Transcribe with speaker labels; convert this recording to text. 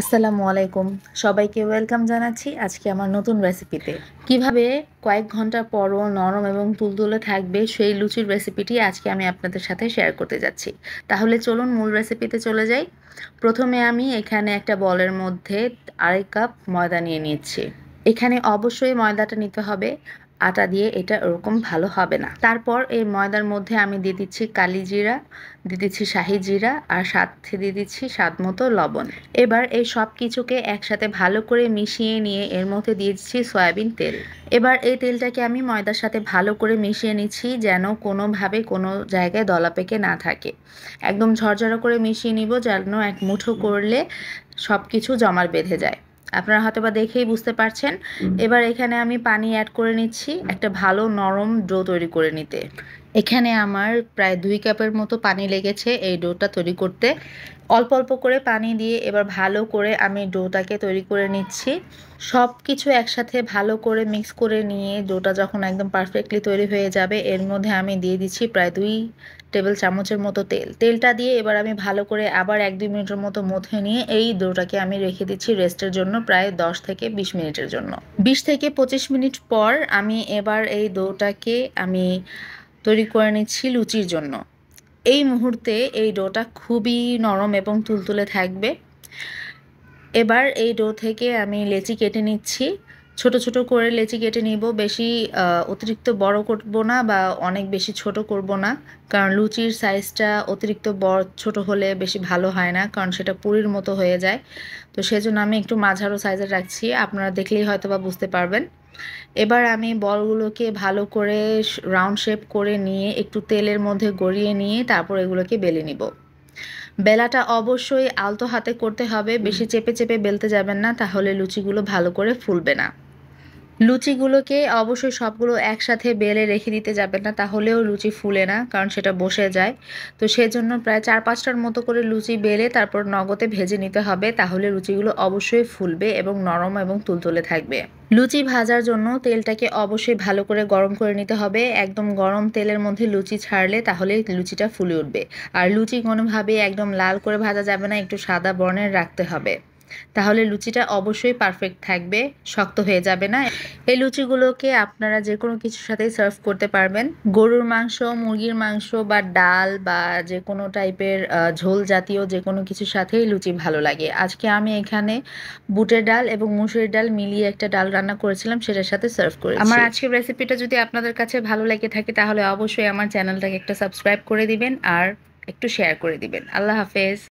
Speaker 1: আসসালামু আলাইকুম। সবাইকে ওয়েলকাম জানাচ্ছি আজকে আমার নতুন রেসিপিতে। কিভাবে কয়েক ঘন্টা পরও নরম এবং তুলতুলে থাকবে সেই লুচির রেসিপিটি আজকে আমি আপনাদের সাথে শেয়ার করতে যাচ্ছি। তাহলে চলুন মূল রেসিপিতে চলে যাই। প্রথমে আমি এখানে একটা বলের মধ্যে 2.5 কাপ ময়দা নিয়ে নিচ্ছি। এখানে অবশ্যই ময়দাটা নিতে হবে, আটা দিয়ে এটা ওরকম ভালো হবে না। তারপর এই ময়দার মধ্যে আমি দিয়ে দিচ্ছি কালি জিরা, দিয়ে দিচ্ছি শাহি জিরা আর সাথে দিয়ে দিচ্ছি স্বাদ মতো লবণ। এবার এই সব কিছুকে একসাথে ভালো করে মিশিয়ে নিয়ে এর মধ্যে দিয়ে দিচ্ছি সয়াবিন তেল। এবার এই তেলটাকে আমি ময়দার সাথে ভালো করে মিশিয়ে নিচ্ছি যেন কোনোভাবে কোনো জায়গায় দলা পেকে না থাকে। একদম ঝরঝরা করে মিশিয়ে নিব যেন এক মুঠো করলে সব কিছু জমাট বেঁধে যায়। আপনারা হয়তো বা দেখেই বুঝতে পারছেন। এবার এখানে আমি পানি অ্যাড করে নিচ্ছি একটা ভালো নরম ডো তৈরি করে নিতে। এখানে আমার প্রায় 2 কাপের মতো পানি লেগেছে এই ডোটা তৈরি করতে। অল্প অল্প করে পানি দিয়ে এবার ভালো করে আমি ডোটাকে তৈরি করে নিচ্ছি। সব কিছু একসাথে ভালো করে মিক্স করে নিয়ে ডোটা যখন একদম পারফেক্টলি তৈরি হয়ে যাবে এর মধ্যে আমি দিয়ে দিচ্ছি প্রায় 2 টেবিল চামচের মতো তেল। তেলটা দিয়ে এবার আমি ভালো করে আবার 1-2 মিনিটের মতো মথে নিয়ে এই ডোটাকে আমি রেখে দিচ্ছি রেস্টের জন্য প্রায় 10 থেকে 20 মিনিটের জন্য। 20 থেকে 25 মিনিট পর আমি এবার এই ডোটাকে আমি তৈরি করে নিচ্ছি লুচির জন্য। এই মুহূর্তে এই ডোটা খুবই নরম এবং তুলতুলে থাকবে। এবার এই ডো থেকে আমি লেচি কেটে নিচ্ছি। ছোট ছোট করে লেচি কেটে নিব, বেশি অতিরিক্ত বড় করব না বা অনেক বেশি ছোট করব না, কারণ লুচির সাইজটা অতিরিক্ত বড় ছোট হলে বেশি ভালো হয় না, কারণ সেটা পুরির মতো হয়ে যায়। তো সেজন্য আমি একটু মাঝারো সাইজের রাখছি, আপনারা দেখলেই হয়তো বা বুঝতে পারবেন। এবার আমি বলগুলোকে ভালো করে রাউন্ড শেপ করে নিয়ে একটু তেলের মধ্যে গড়িয়ে নিয়ে তারপর এগুলোকে বেলে নিব। বেলাটা অবশ্যই আলতো হাতে করতে হবে, বেশি চেপে চেপে বেলতে যাবেন না, তাহলে লুচিগুলো ভালো করে ফুলবে না। লুচিগুলোকে অবশ্যই সবগুলো একসাথে বেলে রেখে দিতে যাবেন না, তাহলেও লুচি ফুলে না, কারণ সেটা বসে যায়। তো সেজন্য প্রায় 4-5টার মতো করে লুচি বেলে তারপর নগদে ভেজে নিতে হবে, তাহলে লুচিগুলো অবশ্যই ফুলবে এবং নরম এবং তুলতুলে থাকবে। লুচি ভাজার জন্য তেলটাকে অবশ্যই ভালো করে গরম করে নিতে হবে। একদম গরম তেলের মধ্যে লুচি ছাড়লে তাহলে লুচিটা ফুলে উঠবে। আর লুচি কোনোভাবে একদম লাল করে ভাজা যাবে না, একটু সাদা বর্ণের রাখতে হবে, তাহলে লুচিটা অবশ্যই পারফেক্ট থাকবে, শক্ত হয়ে যাবে না। এই লুচিগুলোকে আপনারা যে কোনো কিছুর সাথেই সার্ভ করতে পারবেন। গরুর মাংস, মুরগির মাংস বা ডাল বা যে কোনো টাইপের ঝোল জাতীয় যে কোনো কিছুর সাথেই লুচি ভালো লাগে। আজকে আমি এখানে বুটের ডাল এবং মুসুরির ডাল মিলিয়ে একটা ডাল রান্না করেছিলাম, সেটার সাথে সার্ভ করেছি। আমার আজকের রেসিপিটা যদি আপনাদের কাছে ভালো লেগে থাকে তাহলে অবশ্যই আমার চ্যানেলটাকে একটা সাবস্ক্রাইব করে দিবেন আর একটু শেয়ার করে দিবেন। আল্লাহ হাফেজ।